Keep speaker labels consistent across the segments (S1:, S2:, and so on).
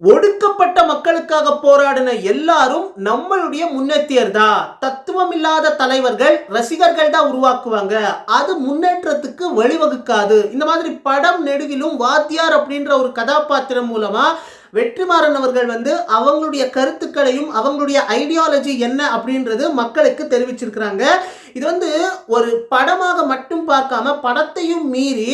S1: ஒடுக்கப்பட்ட மக்களுக்காக போராடின எல்லாரும் நம்மளுடைய முன்னேற்றியர் தான். தத்துவம் இல்லாத தலைவர்கள் ரசிகர்கள் தான் உருவாக்குவாங்க. அது முன்னேற்றத்துக்கு வழிவகுக்காது. இந்த மாதிரி படம் நெடுகிலும் வாத்தியார் அப்படின்ற ஒரு கதாபாத்திரம் மூலமா வெற்றிமாறன் அவர்கள் அவங்களுடைய கருத்துக்களையும் அவங்களுடைய ஐடியாலஜி என்ன அப்படின்றது மக்களுக்கு தெரிவிச்சிருக்கிறாங்க. இது ஒரு படமாக மட்டும் பார்க்காம படத்தையும் மீறி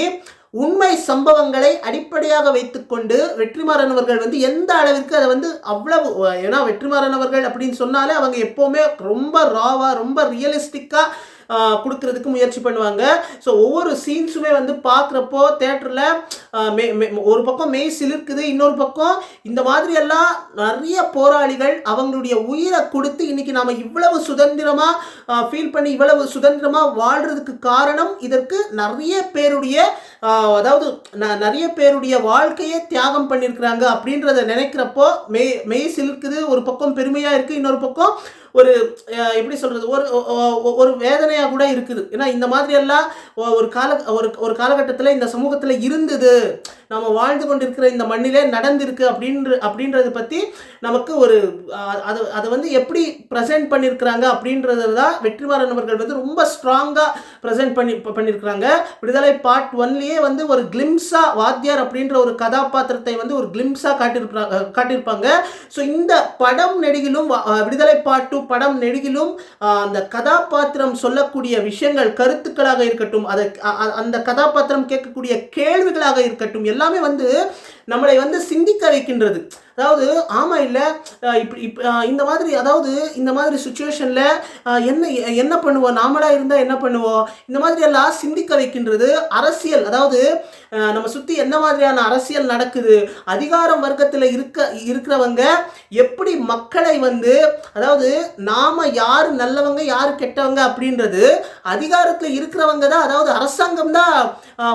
S1: உண்மை சம்பவங்களை அடிப்படையாக வைத்துக்கொண்டு வெற்றிமாறன் அவர்கள் எந்த அளவிற்கு அதை அவ்வளவு, ஏன்னா வெற்றிமாறன் அவர்கள் அப்படின்னு சொன்னாலே அவங்க எப்போவுமே ரொம்ப ராவா ரொம்ப ரியலிஸ்டிக்காக கொடுக்கறதுக்கு முயற்சி பண்ணுவாங்க. ஸோ ஒவ்வொரு சீன்ஸுமே பார்க்குறப்போ தேட்டரில் ஒரு பக்கம் மெய் சிலிர்க்குது, இன்னொரு பக்கம் இந்த மாதிரியெல்லாம் நிறைய போராளிகள் அவங்களுடைய உயிரை கொடுத்து இன்னைக்கு நாம் இவ்வளவு சுதந்திரமாக ஃபீல் பண்ணி இவ்வளவு சுதந்திரமாக வாழ்கிறதுக்கு காரணம் இதற்கு நிறைய பேருடைய நிறைய பேருடைய வாழ்க்கையை தியாகம் பண்ணியிருக்கிறாங்க அப்படின்றத நினைக்கிறப்போ மெய் சிலிர்க்குது. ஒரு பக்கம் பெருமையாக இருக்குது, இன்னொரு பக்கம் ஒரு எப்படி சொல்கிறது, ஒரு வேதனையாக கூட இருக்குது. ஏன்னா இந்த மாதிரியெல்லாம் ஒரு காலகட்டத்தில் இந்த சமூகத்தில் இருந்தது, நம்ம வாழ்ந்து கொண்டிருக்கிற இந்த மண்ணிலே நடந்திருக்கு அப்படின்றத பற்றி நமக்கு ஒரு அதை எப்படி ப்ரெசென்ட் பண்ணியிருக்கிறாங்க அப்படின்றது தான் வெற்றிமாறன் அவர்கள் ரொம்ப ஸ்ட்ராங்காக ப்ரெசென்ட் பண்ணியிருக்கிறாங்க. விடுதலை பார்ட் 1லேயே ஒரு கிளிம்ஸாக வாத்தியார் அப்படின்ற ஒரு கதாபாத்திரத்தை ஒரு கிளிம்ஸாக காட்டியிருப்பாங்க. ஸோ இந்த படம் நெடுகிலும் விடுதலை பார்ட் 2 படம் நெடுகிலும் அந்த கதாபாத்திரம் சொல்லக்கூடிய விஷயங்கள், கருத்துக்களாக இருக்கட்டும், அந்த கதாபாத்திரம் கேட்கக்கூடிய கேள்விகளாக இருக்கட்டும், எல்லாமே நம்மளை சிந்திக்க வைக்கின்றது. அதாவது ஆமாம் இல்லை இந்த மாதிரி சுச்சுவேஷனில் என்ன பண்ணுவோம், நாமளாக இருந்தால் என்ன பண்ணுவோம், இந்த மாதிரி எல்லாம் சிந்திக்க வைக்கின்றது. அரசியல், அதாவது நம்ம சுற்றி என்ன மாதிரியான அரசியல் நடக்குது, அதிகாரம் வர்க்கத்தில் இருக்கிறவங்க எப்படி மக்களை அதாவது நாம் யார் நல்லவங்க யார் கெட்டவங்க அப்படின்றது அதிகாரத்தில் இருக்கிறவங்க தான், அதாவது அரசாங்கம் தான்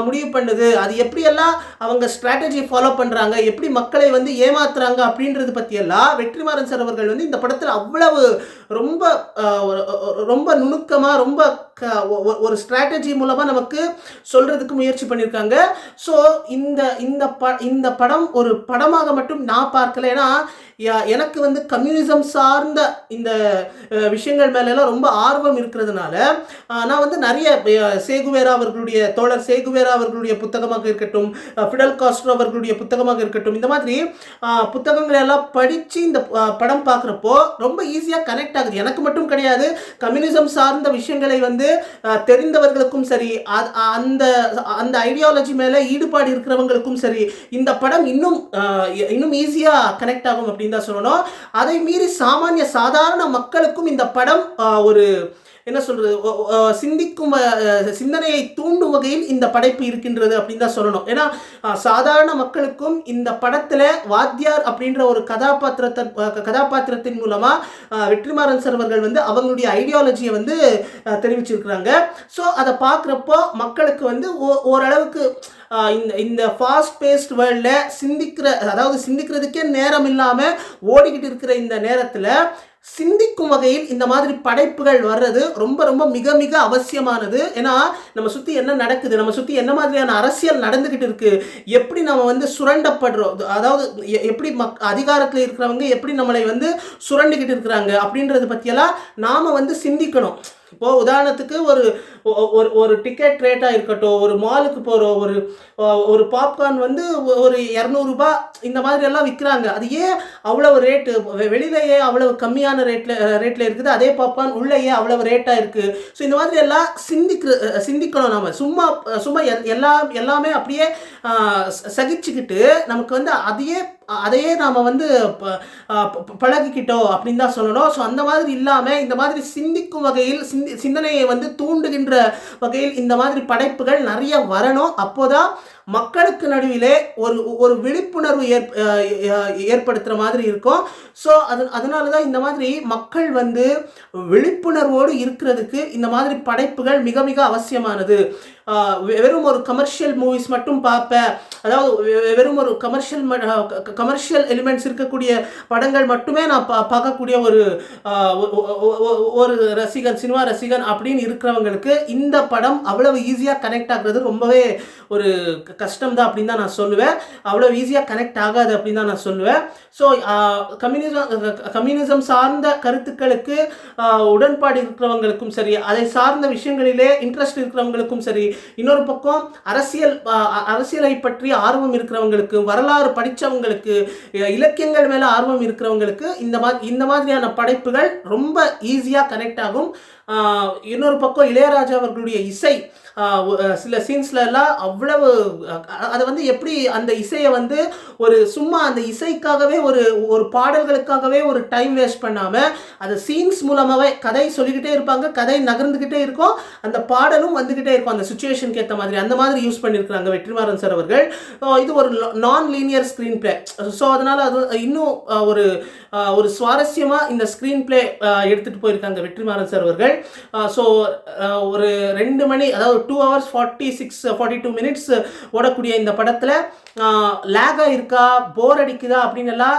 S1: முடிவு பண்ணுது. அது எப்படியெல்லாம் அவங்க ஸ்ட்ராட்டஜி ஃபாலோ பண்ணுறாங்க, எப்படி மக்களை ஏமாத்துறாங்க அப்படின்றது பற்றியெல்லாம் வெற்றிமாறன் சார் அவர்கள் இந்த படத்தில் அவ்வளவு ரொம்ப ரொம்ப நுணுக்கமாக ரொம்ப ஒரு ஸ்ட்ராட்டஜி மூலமாக நமக்கு சொல்கிறதுக்கு முயற்சி பண்ணியிருக்காங்க. ஸோ இந்த படம் ஒரு படமாக மட்டும் நான் பார்க்கல. ஏன்னா எனக்கு கம்யூனிசம் சார்ந்த இந்த விஷயங்கள் மேலெல்லாம் ரொம்ப ஆர்வம் இருக்கிறதுனால நான் நிறைய சேகுவேரா அவர்களுடைய தோழர் சேகுவேரா அவர்களுடைய புத்தகமாக இருக்கட்டும், ஃபிடல் காஸ்ட்ரோ அவர்களுடைய புத்தகமாக இருக்கட்டும், இந்த மாதிரி புத்தகங்களை எல்லாம் படித்து இந்த படம் பார்க்குறப்போ ரொம்ப ஈஸியாக கனெக்ட் ஆகுது. எனக்கு மட்டும் கிடையாது, கம்யூனிசம் சார்ந்த விஷயங்களை தெரிந்தவர்களுக்கும் சரி, அந்த ஐடியாலஜி மேலே ஈடுபாடு இருக்கிறவங்களுக்கும் சரி, இந்த படம் இன்னும் ஈஸியாக கனெக்ட் ஆகும் அப்படின்னு தான் சொல்லணும். அதை மீறி சாதாரண மக்களுக்கும் இந்த படம் ஒரு என்ன சொல்றது, சிந்திக்கும் சிந்தனையை தூண்டும் வகையில் இந்த படைப்பு இருக்கின்றது அப்படின்னு தான் சொல்லணும். ஏன்னா சாதாரண மக்களுக்கும் இந்த படத்தில் வாத்தியார் அப்படின்ற ஒரு கதாபாத்திரத்தின் மூலமாக வெற்றிமாறன் சார் அவர்கள் அவங்களுடைய ஐடியாலஜியை தெரிவிச்சிருக்கிறாங்க. ஸோ அதை பார்க்குறப்போ மக்களுக்கு ஓரளவுக்கு இந்த ஃபாஸ்ட் பேஸ்ட் வேர்ல்டில் சிந்திக்கிறதுக்கே நேரம் இல்லாமல் ஓடிக்கிட்டு இருக்கிற இந்த நேரத்தில் சிந்திக்கும் வகையில் இந்த மாதிரி படைப்புகள் வர்றது ரொம்ப ரொம்ப மிக மிக அவசியமானது. ஏன்னா நம்ம சுற்றி என்ன நடக்குது, நம்ம சுற்றி என்ன மாதிரியான அரசியல் நடந்துக்கிட்டு இருக்குது, எப்படி நம்ம சுரண்டப்படுறோம், அதாவது எப்படி அதிகாரத்தில் இருக்கிறவங்க எப்படி நம்மளை சுரண்டிக்கிட்டு இருக்கிறாங்க அப்படின்றத பற்றியெல்லாம் நாம் சிந்திக்கணும். இப்போது உதாரணத்துக்கு ஒரு டிக்கெட் ரேட்டாக இருக்கட்டும், ஒரு மாலுக்கு போகிறோம், ஒரு பாப்கார்ன் ஒரு 200 ரூபாய் இந்த மாதிரி எல்லாம் விற்கிறாங்க. அது ஏன் அவ்வளவு ரேட்டு, வெளியிலேயே அவ்வளவு கம்மியான ரேட்டில் இருக்குது, அதே பாப்கார்ன் உள்ளேயே அவ்வளவு ரேட்டாக இருக்குது. ஸோ இந்த மாதிரி எல்லாம் சிந்திக்கணும். நம்ம சும்மா எல்லாமே அப்படியே சகிச்சுக்கிட்டு நமக்கு அதையே நாம் பழகிக்கிட்டோம் அப்படின்னு தான் சொல்லணும். ஸோ அந்த மாதிரி இல்லாமல் இந்த மாதிரி சிந்திக்கும் வகையில் சிந்தனையை தூண்டுகின்ற வகையில் இந்த மாதிரி படைப்புகள் நிறைய வரணும். அப்போதான் மக்களுக்கு நடுவிலே ஒரு விழிப்புணர்வு ஏற்படுத்துகிற மாதிரி இருக்கும். ஸோ அதனால தான் இந்த மாதிரி மக்கள் விழிப்புணர்வோடு இருக்கிறதுக்கு இந்த மாதிரி படைப்புகள் மிக மிக அவசியமானது. வெறும் ஒரு கமர்ஷியல் மூவிஸ் மட்டும் பார்ப்பேன், அதாவது வெறும் ஒரு கமர்ஷியல் எலிமெண்ட்ஸ் இருக்கக்கூடிய படங்கள் மட்டுமே நான் பார்க்கக்கூடிய ஒரு ரசிகன், சினிமா ரசிகன் அப்படின்னு இருக்கிறவங்களுக்கு இந்த படம் அவ்வளவு ஈஸியாக கனெக்ட் ஆகுறது ரொம்பவே ஒரு கஷ்டம் தான் அப்படின்னு தான் நான் சொல்லுவேன். அவ்வளோ ஈஸியாக கனெக்ட் ஆகாது அப்படின்னு தான் நான் சொல்லுவேன். ஸோ கம்யூனிசம் சார்ந்த கருத்துக்களுக்கு உடன்பாடு இருக்கிறவங்களுக்கும் சரி, அதை சார்ந்த விஷயங்களிலே இன்ட்ரெஸ்ட் இருக்கிறவங்களுக்கும் சரி, இன்னொரு பக்கம் அரசியலை பற்றி ஆர்வம் இருக்கிறவங்களுக்கு, வரலாறு படித்தவங்களுக்கு, இலக்கியங்கள் மேலே ஆர்வம் இருக்கிறவங்களுக்கு இந்த மாதிரியான படைப்புகள் ரொம்ப ஈஸியாக கனெக்ட் ஆகும். இன்னொரு பக்கம் இளையராஜா அவர்களுடைய இசை சில சீன்ஸ்ல எல்லாம் அவ்வளவு அதை வந்து எப்படி அந்த இசையை வந்து ஒரு சும்மா அந்த இசைக்காகவே ஒரு பாடல்களுக்காகவே ஒரு டைம் வேஸ்ட் பண்ணாமல் அதை சீன்ஸ் மூலமாகவே கதை சொல்லிக்கிட்டே இருப்பாங்க, கதை நகர்ந்துக்கிட்டே இருக்கும், அந்த பாடலும் வந்துக்கிட்டே இருக்கும் அந்த சுச்சுவேஷனுக்கு ஏற்ற மாதிரி. அந்த மாதிரி யூஸ் பண்ணியிருக்கிறாங்க வெற்றிமாறன் சார் அவர்கள். இது ஒரு நான் லீனியர் ஸ்க்ரீன் பிளே. ஸோ அதனால் அது இன்னும் ஒரு சுவாரஸ்யமாக இந்த ஸ்க்ரீன் பிளே எடுத்துகிட்டு போயிருக்காங்க வெற்றிமாறன் சார் அவர்கள். ஸோ ஒரு 2 மணி, அதாவது 2 hours 42 minutes ஓடக்கூடிய இந்த படத்தில் லேகாக இருக்கா, போர் அடிக்குதா அப்படின்னு எல்லாம்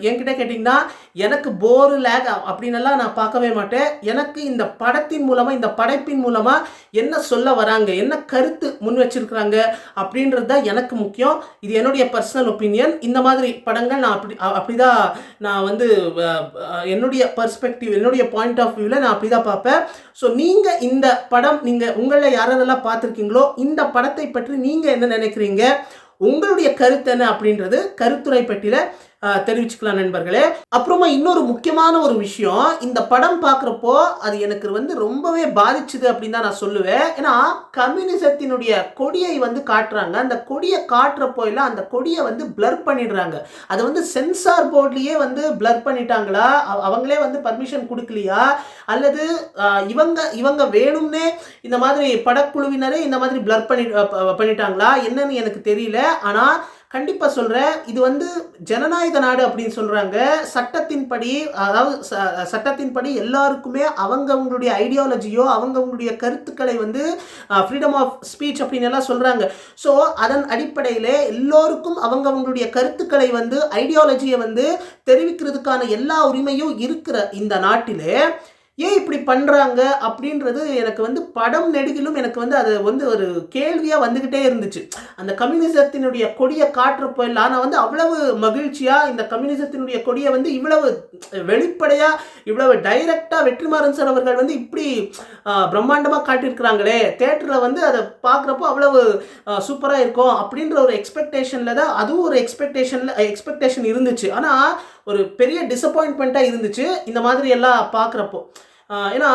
S1: என்கிட்ட கேட்டிங்கன்னா, எனக்கு போர் லேக் அப்படின்னு எல்லாம் நான் பார்க்கவே மாட்டேன். எனக்கு இந்த படத்தின் மூலமாக, இந்த படைப்பின் மூலமாக என்ன சொல்ல வராங்க, என்ன கருத்து முன் வச்சிருக்கிறாங்க அப்படின்றது தான் எனக்கு முக்கியம். இது என்னுடைய பர்சனல் ஒப்பீனியன். இந்த மாதிரி படங்கள் நான் அப்படிதான் நான் வந்து என்னுடைய பர்ஸ்பெக்டிவ், என்னுடைய பாயிண்ட் ஆஃப் வியூவில் நான் அப்படி தான் பார்ப்பேன். ஸோ நீங்கள் இந்த படம், உங்களில் யாரெல்லாம் பார்த்துருக்கீங்களோ இந்த படத்தை பற்றி நீங்கள் என்ன நினைக்கிறீங்க, உங்களுடைய கருத்து என்ன அப்படின்றது கருத்துரை பெட்டியில் தெரிவிச்சுக்கலாம் நண்பர்களே. அப்புறமா இன்னொரு முக்கியமான ஒரு விஷயம், இந்த படம் பார்க்குறப்போ அது எனக்கு வந்து ரொம்பவே பாதிச்சுது அப்படின்னு தான் நான் சொல்லுவேன். ஏன்னா கம்யூனிசத்தினுடைய கொடியை வந்து காட்டுறாங்க. அந்த கொடியை காட்டுறப்போ எல்லாம் அந்த கொடியை வந்து பிளர் பண்ணிடுறாங்க. அதை வந்து சென்சார் போர்ட்லேயே வந்து பிளர் பண்ணிட்டாங்களா, அவங்களே வந்து பர்மிஷன் கொடுக்கலையா, அல்லது இவங்க வேணும்னே இந்த மாதிரி படக்குழுவினரே இந்த மாதிரி பிளர் பண்ணிட்டாங்களா என்னன்னு எனக்கு தெரியல. ஆனால் கண்டிப்பாக சொல்கிறேன், இது வந்து ஜனநாயக நாடு அப்படின்னு சொல்கிறாங்க. சட்டத்தின்படி, அதாவது சட்டத்தின்படி எல்லாருக்குமே அவங்களுடைய ஐடியாலஜியோ அவங்களுடைய கருத்துக்களை வந்து ஃப்ரீடம் ஆஃப் ஸ்பீச் அப்படின்னு எல்லாம் சொல்கிறாங்க. ஸோ அதன் அடிப்படையில் எல்லோருக்கும் அவங்களுடைய கருத்துக்களை வந்து ஐடியாலஜியை வந்து தெரிவிக்கிறதுக்கான எல்லா உரிமையும் இருக்கிற இந்த நாட்டிலே ஏன் இப்படி பண்ணுறாங்க அப்படின்றது எனக்கு வந்து படம் நெடுகிலும் எனக்கு வந்து அது வந்து ஒரு கேள்வியாக வந்துக்கிட்டே இருந்துச்சு. அந்த கம்யூனிசத்தினுடைய கொடியை காட்டுறப்போ எல்லாம் நான் வந்து அவ்வளவு மகிழ்ச்சியாக இந்த கம்யூனிசத்தினுடைய கொடியை வந்து இவ்வளவு வெளிப்படையாக, இவ்வளவு டைரக்டாக வெற்றிமாறன் சார் அவர்கள் வந்து இப்படி பிரம்மாண்டமாக காட்டியிருக்கிறாங்களே, தேட்டரில் வந்து அதை பார்க்குறப்போ அவ்வளவு சூப்பராக இருக்கும் அப்படின்ற ஒரு எக்ஸ்பெக்டேஷனில் தான், அதுவும் ஒரு எக்ஸ்பெக்டேஷன் இருந்துச்சு. ஆனால் ஒரு பெரிய டிசப்பாயின்ட்மெண்ட்டாக இருந்துச்சு இந்த மாதிரி எல்லாம் பார்க்குறப்போ. ஏன்னா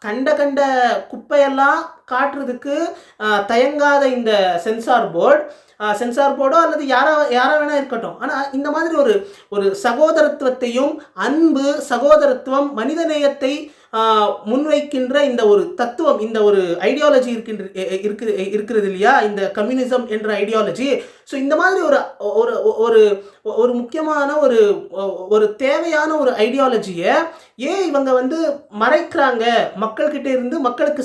S1: கண்ட குப்பையெல்லாம் காட்டுறதுக்கு தயங்காத இந்த சென்சார் போர்டோ அல்லது யாரா வேணா இருக்கட்டும். ஆனால் இந்த மாதிரி ஒரு சகோதரத்துவத்தையும், அன்பு, சகோதரத்துவம், மனிதநேயத்தை முன்வைக்கின்ற இந்த ஒரு தத்துவம், இந்த ஒரு ஐடியாலஜி இருக்கிறது இல்லையா, இந்த கம்யூனிசம் என்ற ஐடியாலஜி. ஸோ இந்த மாதிரி ஒரு முக்கியமான ஒரு தேவையான ஒரு ஐடியாலஜியை ஏன் இவங்க வந்து மறைக்கிறாங்க, மக்கள்கிட்ட இருந்து மக்களுக்கு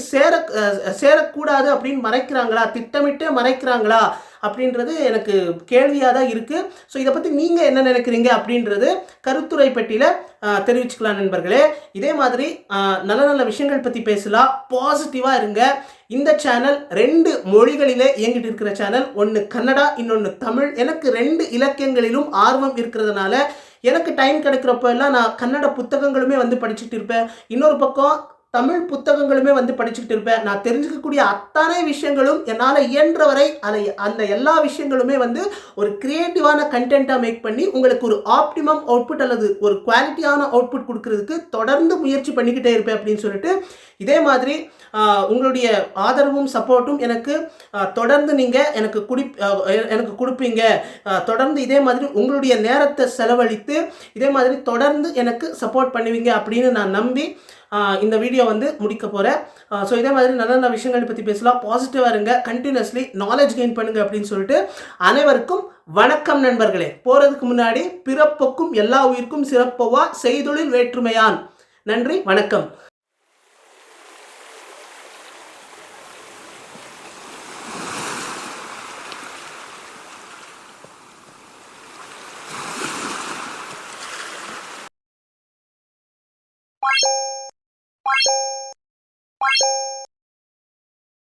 S1: சேரக்கூடாது அப்படின்னு மறைக்கிறாங்களா, திட்டமிட்டே மறைக்கிறாங்களா அப்படின்றது எனக்கு கேள்வியாக தான் இருக்குது. ஸோ இதை பற்றி நீங்கள் என்ன நினைக்கிறீங்க அப்படின்றது கருத்துரை பெட்டியில் தெரிவிச்சுக்கலாம் நண்பர்களே. இதே மாதிரி நல்ல விஷயங்கள் பற்றி பேசலாம், பாசிட்டிவாக இருங்க. இந்த சேனல் 2 மொழிகளிலே இயங்கிட்டு இருக்கிற சேனல், ஒன்று கன்னடா, இன்னொன்று தமிழ். எனக்கு 2 இலக்கியங்களிலும் ஆர்வம் இருக்கிறதுனால எனக்கு டைம் கிடைக்கிறப்போ எல்லாம் நான் கன்னட புத்தகங்களுமே வந்து படிச்சுட்டு இருப்பேன், இன்னொரு பக்கம் தமிழ் புத்தகங்களுமே வந்து படிச்சுக்கிட்டு இருப்பேன். நான் தெரிஞ்சுக்கக்கூடிய அத்தனை விஷயங்களும் என்னால் இயன்றவரை அந்த எல்லா விஷயங்களுமே வந்து ஒரு கிரியேட்டிவான கண்டென்ட்டாக மேக் பண்ணி உங்களுக்கு ஒரு ஆப்டிமம் அவுட்புட் அல்லது ஒரு குவாலிட்டியான அவுட்புட் கொடுக்கறதுக்கு தொடர்ந்து முயற்சி பண்ணிக்கிட்டே இருப்பேன் அப்படின்னு சொல்லிட்டு, இதே மாதிரி உங்களுடைய ஆதரவும் சப்போர்ட்டும் எனக்கு தொடர்ந்து நீங்கள் எனக்கு கொடுப்பீங்க. தொடர்ந்து இதே மாதிரி உங்களுடைய நேரத்தை செலவழித்து இதே மாதிரி தொடர்ந்து எனக்கு சப்போர்ட் பண்ணுவீங்க அப்படின்னு நான் நம்பி இந்த வீடியோ வந்து முடிக்க போகிறேன். ஸோ இதே மாதிரி நல்ல விஷயங்களை பற்றி பேசலாம், பாசிட்டிவாக இருங்க, கண்டினியூஸ்லி நாலேஜ் கெயின் பண்ணுங்க அப்படின்னு சொல்லிட்டு அனைவருக்கும் வணக்கம் நண்பர்களே. போகிறதுக்கு முன்னாடி பிறப்பொக்கும் எல்லா உயிர்க்கும் சிறப்பவா செய்தொழில் வேற்றுமையான். நன்றி, வணக்கம்.